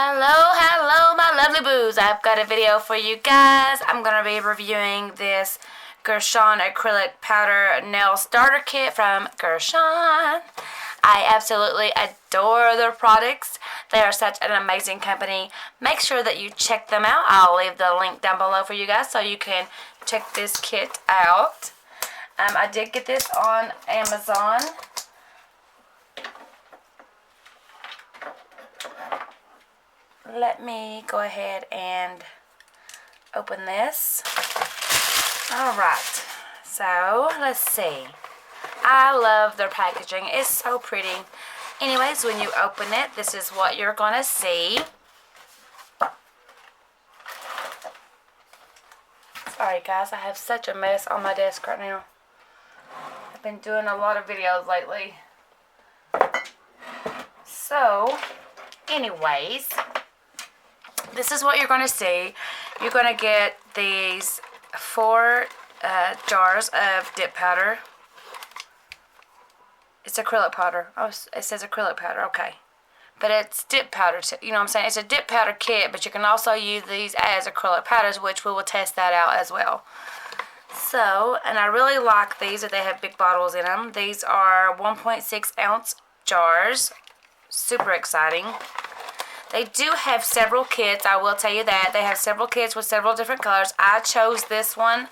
Hello, my lovely boos. I've got a video for you guys. I'm going to be reviewing this Gershion acrylic powder nail starter kit from Gershion. I absolutely adore their products. They are such an amazing company. Make sure that you check them out. I'll leave the link down below for you guys so you can check this kit out. I did get this on Amazon. Let me go ahead and open this. Alright, so let's see. I love their packaging. It's so pretty. Anyways, when you open it, this is what you're going to see. Sorry guys, I have such a mess on my desk right now. I've been doing a lot of videos lately. So, anyways, this is what you're going to see. You're going to get these 4 jars of dip powder. It's acrylic powder. Oh, it says acrylic powder. Okay. But it's dip powder. You know what I'm saying? It's a dip powder kit, but you can also use these as acrylic powders, which we will test that out as well. So, and I really like these that they have big bottles in them. These are 1.6 ounce jars. Super exciting. They do have several kits, I will tell you that. They have several kits with several different colors. I chose this one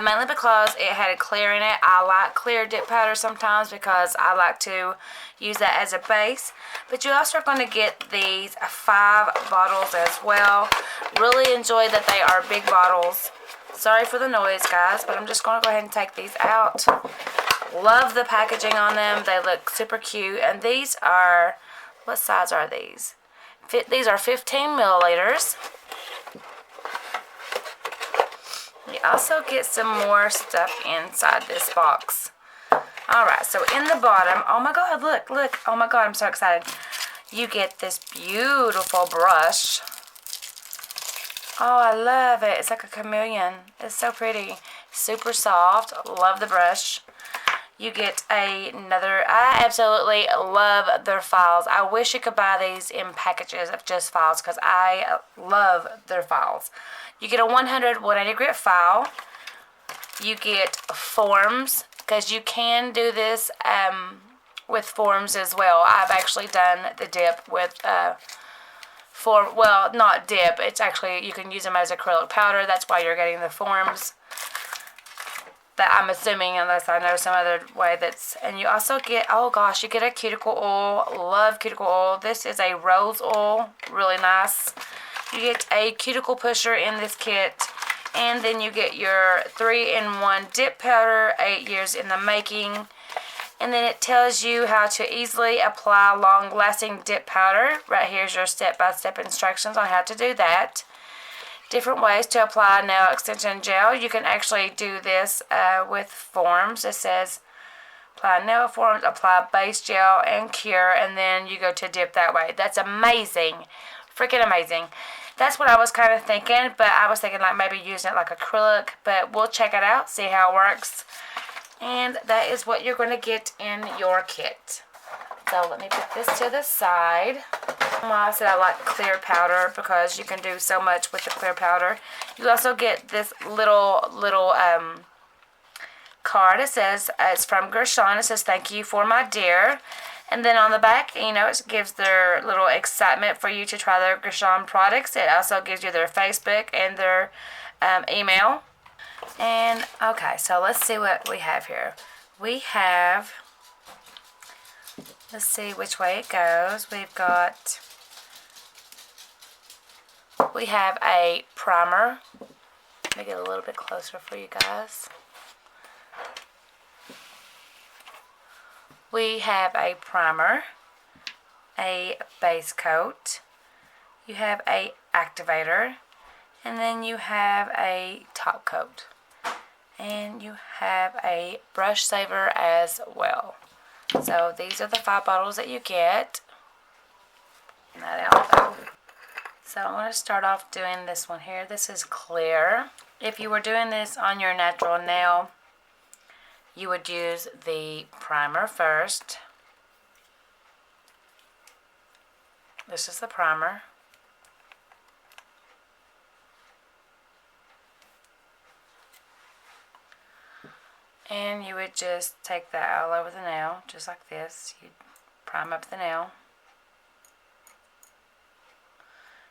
mainly because it had a clear in it. I like clear dip powder sometimes because I like to use that as a base. But you also are going to get these 5 bottles as well. Really enjoy that they are big bottles. Sorry for the noise, guys, but I'm just going to go ahead and take these out. Love the packaging on them. They look super cute. And these are, what size are these? These are 15 milliliters. You also get some more stuff inside this box. Alright, so in the bottom, oh my god, look, oh my god, I'm so excited. You get this beautiful brush. Oh, I love it. It's like a chameleon. It's so pretty. Super soft. Love the brush. You get another, I absolutely love their files. I wish you could buy these in packages of just files because I love their files. You get a 180 grit file. You get forms because you can do this with forms as well. I've actually done the dip with form, well, not dip. It's actually, you can use them as acrylic powder. That's why you're getting the forms. That I'm assuming, unless I know some other way that's, and you also get, oh gosh, you get a cuticle oil. Love cuticle oil. This is a rose oil, really nice. You get a cuticle pusher in this kit, and then you get your 3-in-1 dip powder, 8 years in the making, and then it tells you how to easily apply long-lasting dip powder. Right here's your step-by-step instructions on how to do that. Different ways to apply nail extension gel. You can actually do this with forms. It says apply nail forms, apply base gel, and cure, and then you go to dip that way. That's amazing. Freaking amazing. That's what I was kind of thinking, but I was thinking like maybe using it like acrylic, but we'll check it out, see how it works. And that is what you're going to get in your kit. So let me put this to the side. I said I like clear powder because you can do so much with the clear powder. You also get this little card. It says it's from Gershion. It says thank you for my dear. And then on the back, you know, it gives their little excitement for you to try their Gershion products. It also gives you their Facebook and their email. And okay, so let's see what we have here. We have, let's see which way it goes. We have a primer. Let me get a little bit closer for you guys. We have a primer, a base coat, you have a activator, and then you have a top coat. And you have a brush saver as well. So these are the 5 bottles that you get. That out though. So I'm going to start off doing this one here. This is clear. If you were doing this on your natural nail, you would use the primer first. This is the primer. And you would just take that all over the nail, just like this. You'd prime up the nail.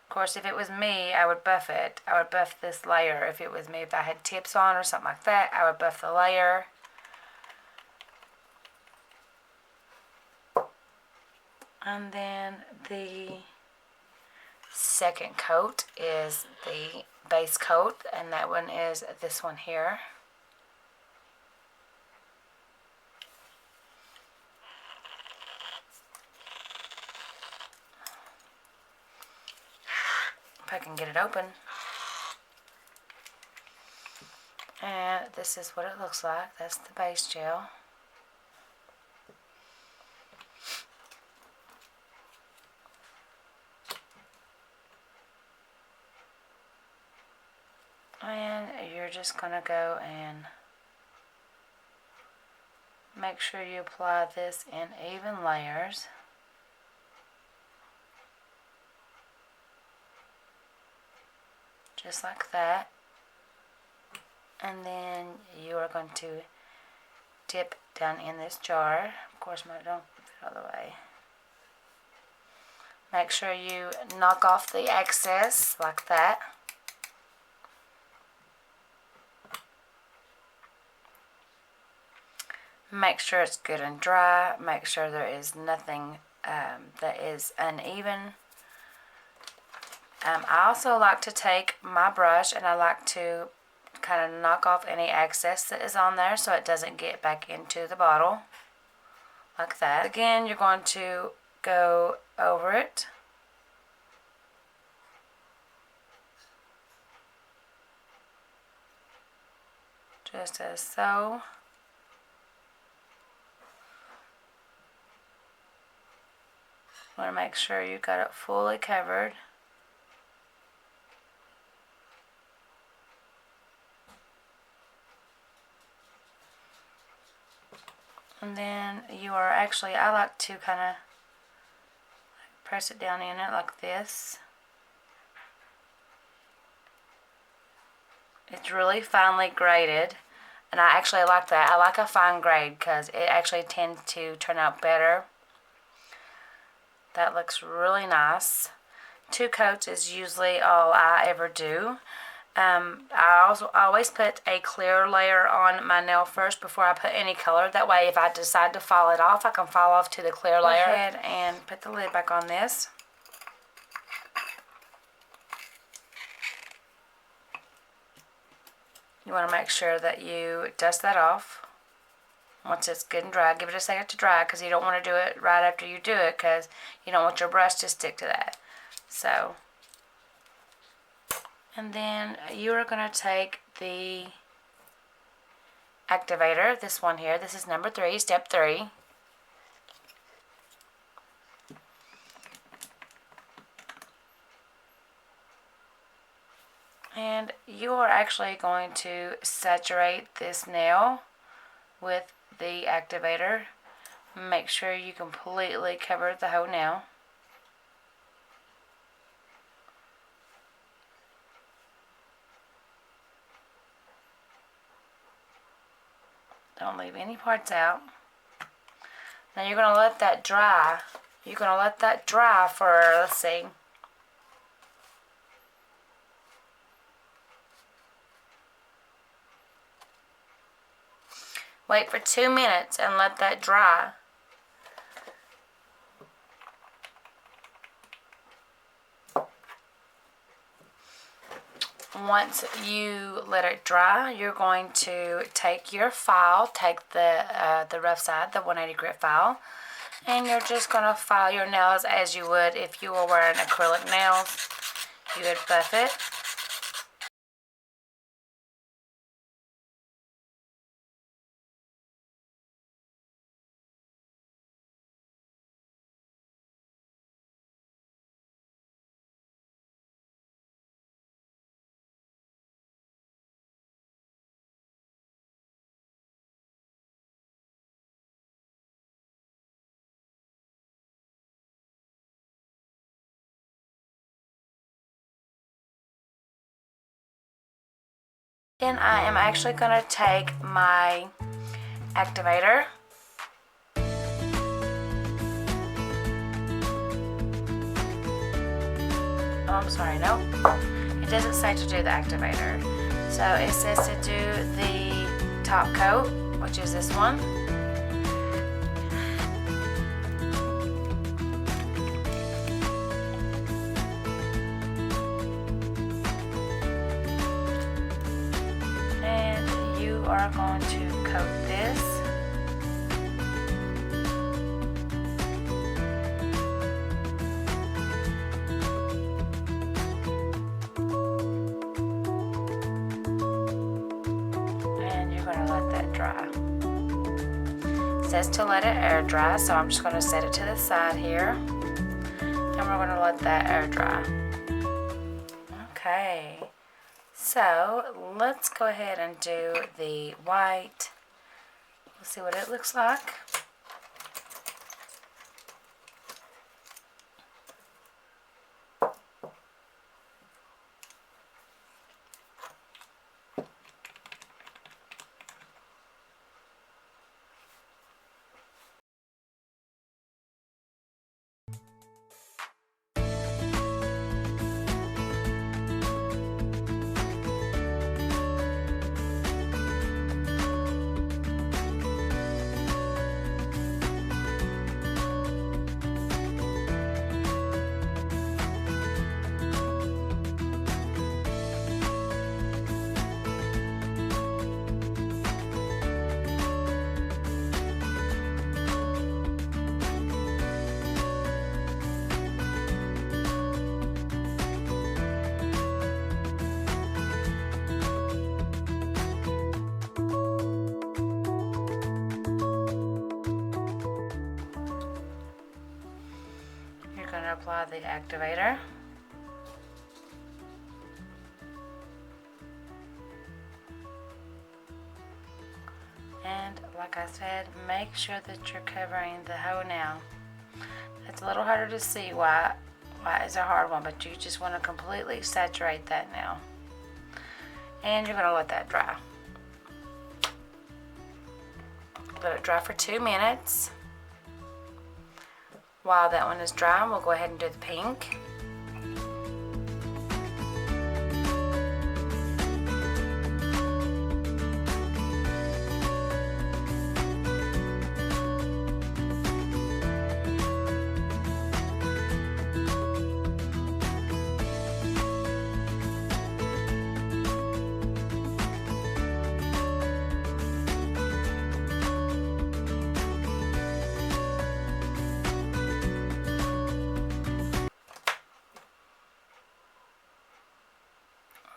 Of course, if it was me, I would buff it. I would buff this layer if it was me. If I had tips on or something like that, I would buff the layer. And then the second coat is the base coat, and that one is this one here. If I can get it open. And this is what it looks like. That's the base gel. And you're just going to go and make sure you apply this in even layers. Just like that. And then you are going to dip down in this jar. Of course, mine don't fit all the way. Make sure you knock off the excess like that. Make sure it's good and dry. Make sure there is nothing that is uneven. I also like to take my brush and I like to kind of knock off any excess that is on there so it doesn't get back into the bottle. Like that. Again, you're going to go over it. Just as so. You want to make sure you got it fully covered. And then you are actually, I like to kind of press it down in it like this. It's really finely graded, and I actually like that. I like a fine grade because it actually tends to turn out better. That looks really nice. 2 coats is usually all I ever do. I always put a clear layer on my nail first before I put any color. That way if I decide to file it off, I can file off to the clear layer. Go ahead and put the lid back on this. You want to make sure that you dust that off. Once it's good and dry, give it a second to dry because you don't want to do it right after you do it because you don't want your brush to stick to that. So, and then you are going to take the activator, this one here. This is number 3, step 3. And you are actually going to saturate this nail with the activator. Make sure you completely cover the whole nail. Don't leave any parts out. Now you're going to let that dry. You're going to let that dry for, let's see, wait for 2 minutes and let that dry. Once you let it dry, you're going to take your file, take the rough side, the 180 grit file, and you're just going to file your nails as you would if you were wearing acrylic nails. You would buff it. Then I am actually going to take my activator. Oh, I'm sorry, nope. It doesn't say to do the activator. So it says to do the top coat, which is this one. And you are going to coat this. It says to let it air dry, so I'm just going to set it to the side here, and we're going to let that air dry. Okay, so let's go ahead and do the white. We'll see what it looks like. Going to apply the activator. And like I said, make sure that you're covering the whole nail. It's a little harder to see why it's a hard one, but you just want to completely saturate that nail. And you're going to let that dry. Let it dry for 2 minutes. While that one is dry, we'll go ahead and do the pink.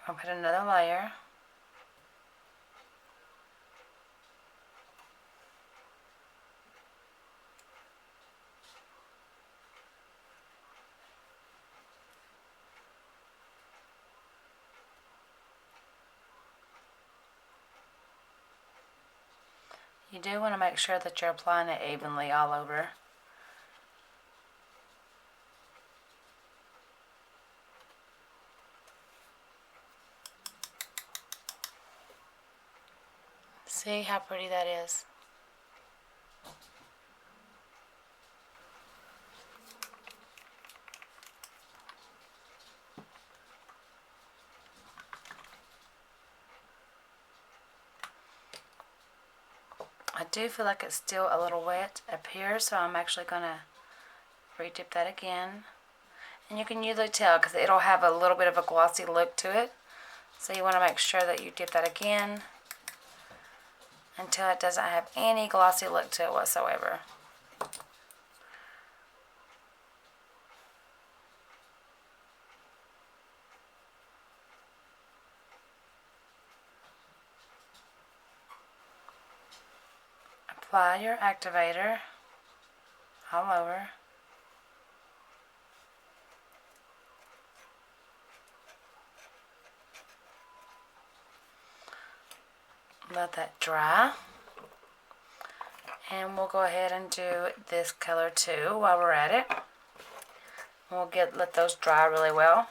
I'll put another layer. You do want to make sure that you're applying it evenly all over. See how pretty that is? I do feel like it's still a little wet up here, so I'm actually going to re-dip that again. And you can usually tell because it'll have a little bit of a glossy look to it. So you want to make sure that you dip that again until it doesn't have any glossy look to it whatsoever. Apply your activator all over. Let that dry. And we'll go ahead and do this color too while we're at it. We'll let those dry really well.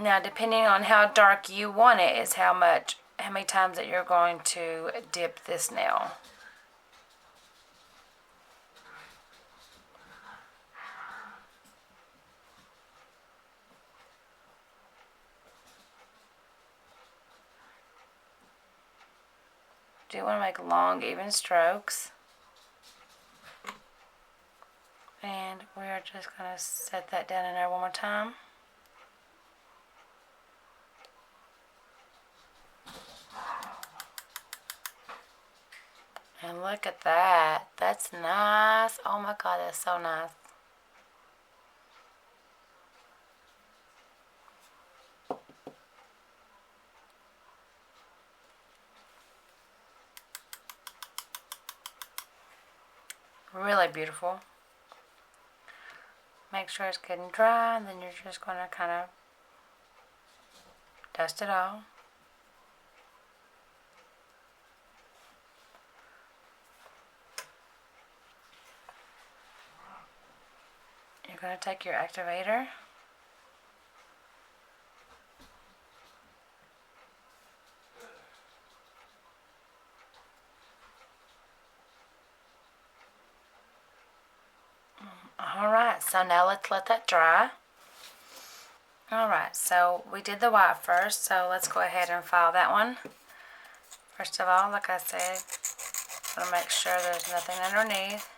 Now, depending on how dark you want it is how many times that you're going to dip this nail. Do want to make long, even strokes. And we're just going to set that down in there one more time. And look at that. That's nice. Oh my God, that's so nice. Really beautiful. Make sure it's good and dry, and then you're just going to kind of dust it all. You're going to take your activator. Alright, so now let's let that dry. Alright, so we did the white first, so let's go ahead and file that one. First of all, like I said, I'm going to make sure there's nothing underneath.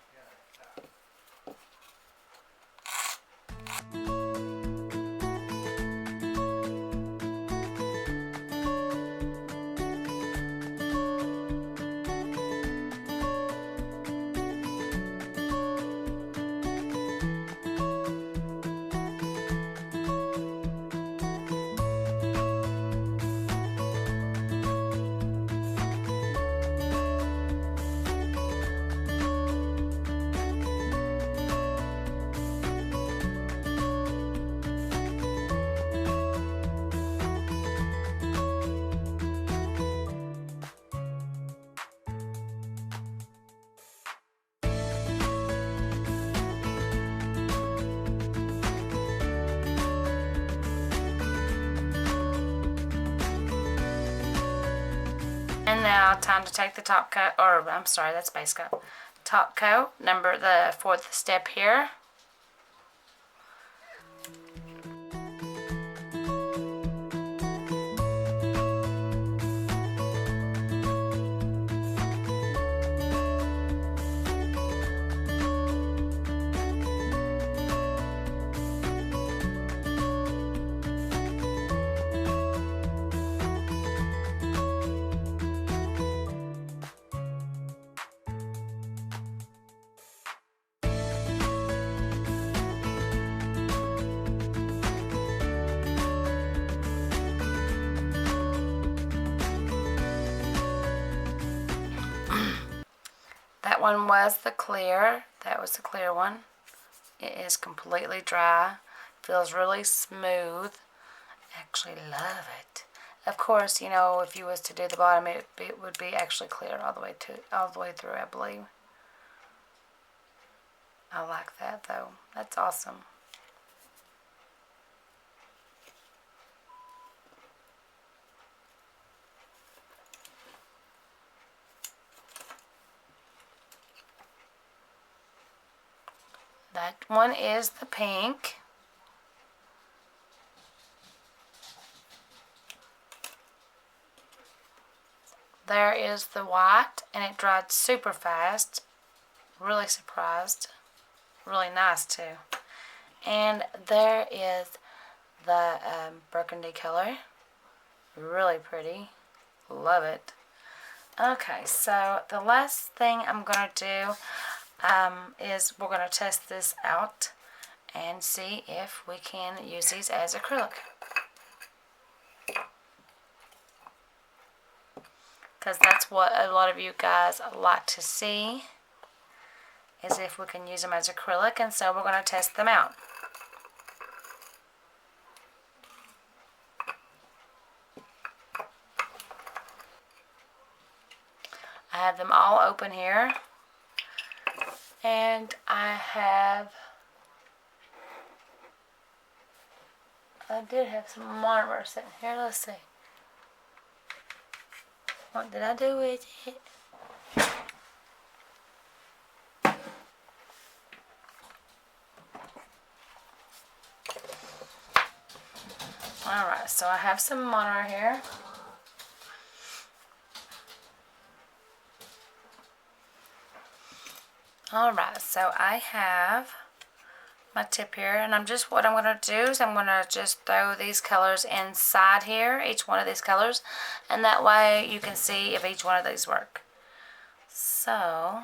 And now time to take the top coat, or I'm sorry, that's base coat. Top coat, the fourth step here. That one was the clear. That was the clear one. It is completely dry. Feels really smooth. Actually love it. Of course, you know, if you was to do the bottom, it would be actually clear all the way through, I believe. I like that though. That's awesome. That one is the pink. There is the white, and it dried super fast. Really surprised. Really nice too. And there is the burgundy color. Really pretty. Love it. Okay, so the last thing I'm going to do is we're going to test this out and see if we can use these as acrylic. Because that's what a lot of you guys like to see, is if we can use them as acrylic, and so we're going to test them out. I have them all open here, and I have I did have some monomer sitting here. Let's see. What did I do with it? Alright, so I have some monomer here. Alright, so I have my tip here, and what I'm going to do is I'm going to just throw these colors inside here, each one of these colors, and that way you can see if each one of these work. So,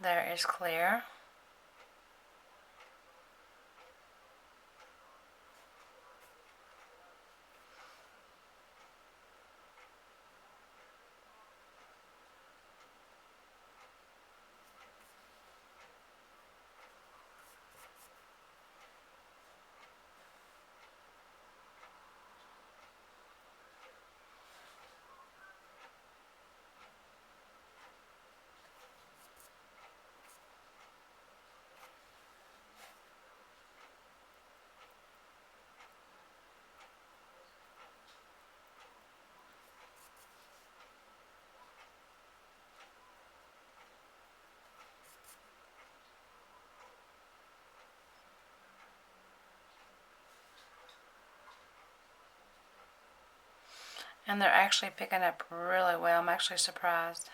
there is clear. And they're actually picking up really well. I'm actually surprised.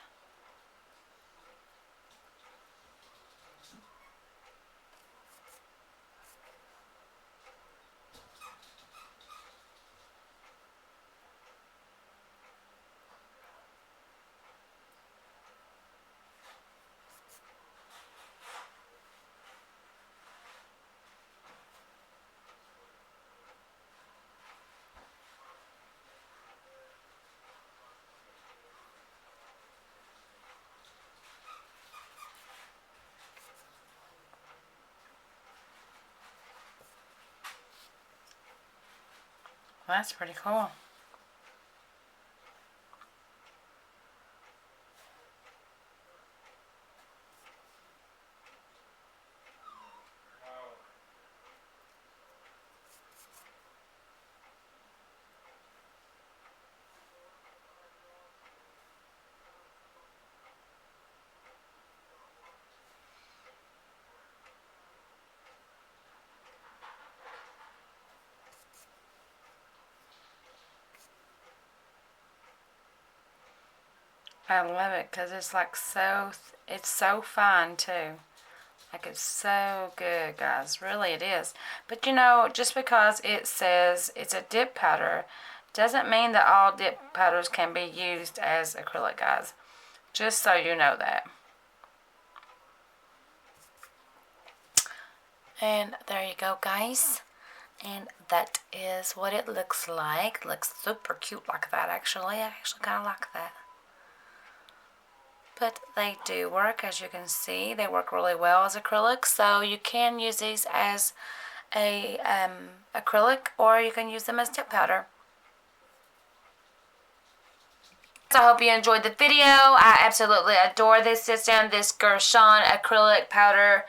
Well, that's pretty cool. I love it because it's like it's so fine too. Like it's so good, guys. Really it is. But you know, just because it says it's a dip powder doesn't mean that all dip powders can be used as acrylic, guys. Just so you know that. And there you go, guys. And that is what it looks like. It looks super cute like that, actually. I actually kind of like that. But they do work, as you can see. They work really well as acrylic, so you can use these as a acrylic, or you can use them as tip powder. So I hope you enjoyed the video. I absolutely adore this system, this Gershion acrylic powder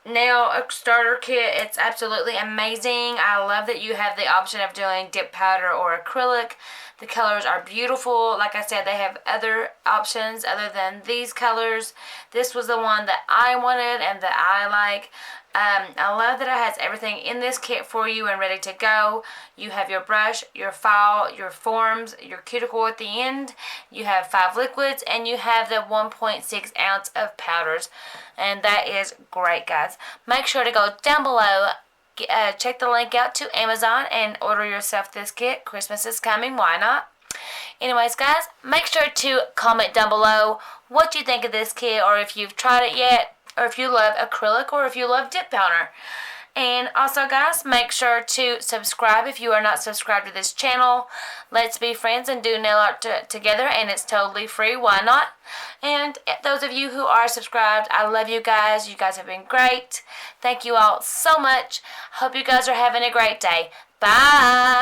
nail starter kit. It's absolutely amazing. I love that you have the option of doing dip powder or acrylic. The colors are beautiful. Like I said, they have other options other than these colors. This was the one that I wanted and that I like. I love that it has everything in this kit for you and ready to go. You have your brush, your file, your forms, your cuticle at the end. You have 5 liquids, and you have the 1.6 ounce of powders. And that is great, guys. Make sure to go down below, check the link out to Amazon, and order yourself this kit. Christmas is coming, why not? Anyways, guys, make sure to comment down below what you think of this kit, or if you've tried it yet, or if you love acrylic, or if you love dip powder. And also, guys, make sure to subscribe if you are not subscribed to this channel. Let's be friends and do nail art together, and it's totally free. Why not? And those of you who are subscribed, I love you guys. You guys have been great. Thank you all so much. Hope you guys are having a great day. Bye.